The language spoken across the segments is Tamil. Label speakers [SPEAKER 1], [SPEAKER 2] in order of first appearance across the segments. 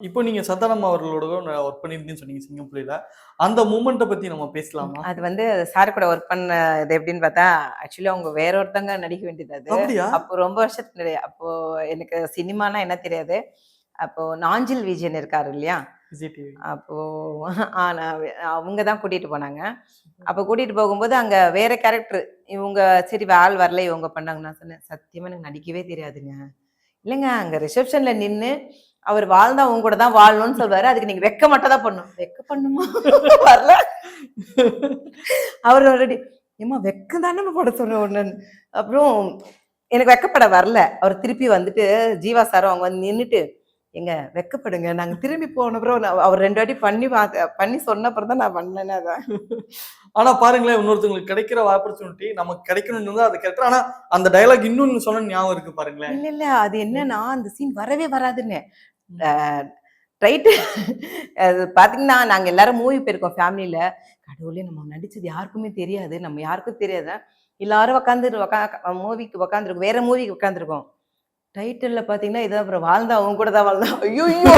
[SPEAKER 1] இப்போ நீங்க சந்தானம் அவர்களோட ஒர்க் பண்ணியிருந்தீங்கன்னு சொன்னீங்க சிங்கம்புலில. அந்த மூமெண்ட்ட பத்தி நம்ம பேசலாமா?
[SPEAKER 2] அது வந்து சார் கூட ஒர்க் பண்ண இது எப்படின்னு பார்த்தா, ஆக்சுவலி அவங்க வேற ஒருத்தவங்க நடிக்க வேண்டியது அது.
[SPEAKER 1] அப்படியா?
[SPEAKER 2] அப்போ ரொம்ப வருஷத்துக்கு முன்னாடி. அப்போ எனக்கு சினிமானா என்ன தெரியாது. அப்போ நாஞ்சில் விஜயன் இருக்காரு இல்லையா?
[SPEAKER 1] விஜய் டிவி.
[SPEAKER 2] அப்போ நான் அவங்க தான் கூட்டிட்டு போனாங்க. அப்போ கூட்டிட்டு போகும்போது அங்க வேற கேரக்டர். இவங்க சரி ஆள் வரல இவங்க பண்ணாங்க. நான் சொன்னேன், "சத்தியமா எனக்கு நடிக்கவே தெரியாதுங்க." இல்லங்க அங்க ரிசப்ஷன்ல நின்னு அவர் வாழ்ந்தா உங்க கூட தான் வாழணும்னு சொல்வாரு. அதுக்கு நீங்க வெக்க மட்டும் தான் பண்ணணும். வெக்க பண்ணுமா? வரல. அவர் ஆல்ரெடி ஏம்மா வெக்கம் தானே போட சொன்ன ஒண்ணுன்னு. அப்புறம் எனக்கு வெக்கப்பட வரல. அவர் திருப்பி வந்துட்டு ஜீவா சாரும் அவங்க வந்து நின்னுட்டு, "ஏங்க வெட்கப்படுங்க. நாங்க திரும்பி போன அப்புறம் அவர் 2 வாட்டி பண்ணி சொன்ன அப்புறம் தான் நான் பண்ணேனே அத."
[SPEAKER 1] ஆனா பாருங்களேன், இன்னொருத்தவங்களுக்கு கிடைக்கிற ஆப்பர்ச்சுனிட்டி நமக்கு கிடைக்கணும்னு தான் அது கேரக்டர். ஆனா அந்த டயலாக் இன்னும் நீங்க சொன்ன ஞாபகம் இருக்கு பாருங்களேன்.
[SPEAKER 2] இல்ல, இல்ல. அது என்னன்னா, அந்த சீன் வரவே வராதுன்னேன். அ ரைட்டு அது பார்த்தீங்கன்னா, நாங்க எல்லாரும் மூவி போயிருக்கோம் ஃபேமிலில. கடவுளே நம்ம நடிச்சது யாருக்குமே தெரியாது. நம்ம யாருக்கும் தெரியாது. எல்லாரும் மூவிக்கு உட்காந்துருக்கோம். வேற மூவிக்கு உட்காந்துருக்கோம். டைட்டில்ல பார்த்தீங்கன்னா, இதான் அப்புறம் வாழ்ந்தா உன் கூட தான் வாழ்ந்தா. ஐய்யய்யோ!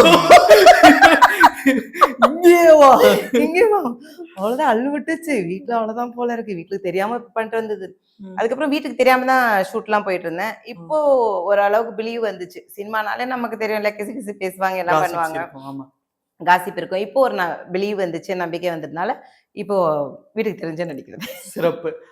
[SPEAKER 1] இங்கேயேவா?
[SPEAKER 2] இங்கேவா? அவ்வளோதான் அள்ளு விட்டுச்சு. வீட்ல அவ்வளோதான் போல இருக்கு. வீட்டுக்கு தெரியாம பண்ணிட்டு வந்தது. அதுக்கப்புறம் வீட்டுக்கு தெரியாம தான் ஷூட்லாம் போயிட்டு இருந்தேன். இப்போ ஓரளவுக்கு பிலீவ் வந்துச்சு. சினிமானாலே நமக்கு தெரியும்ல கிசு கிசு பேசுவாங்க, எல்லாம்
[SPEAKER 1] காசிப்ஸ்
[SPEAKER 2] பண்ணுவாங்க.
[SPEAKER 1] இருக்கும். ஆமா.
[SPEAKER 2] காசிப் இருக்கும். இப்போ ஒரு பிலீவ் வந்துச்சு, நம்பிக்கை வந்ததுனால, இப்போ வீட்டுக்கு தெரிஞ்சே நடிக்கிறது.
[SPEAKER 1] சிறப்பு.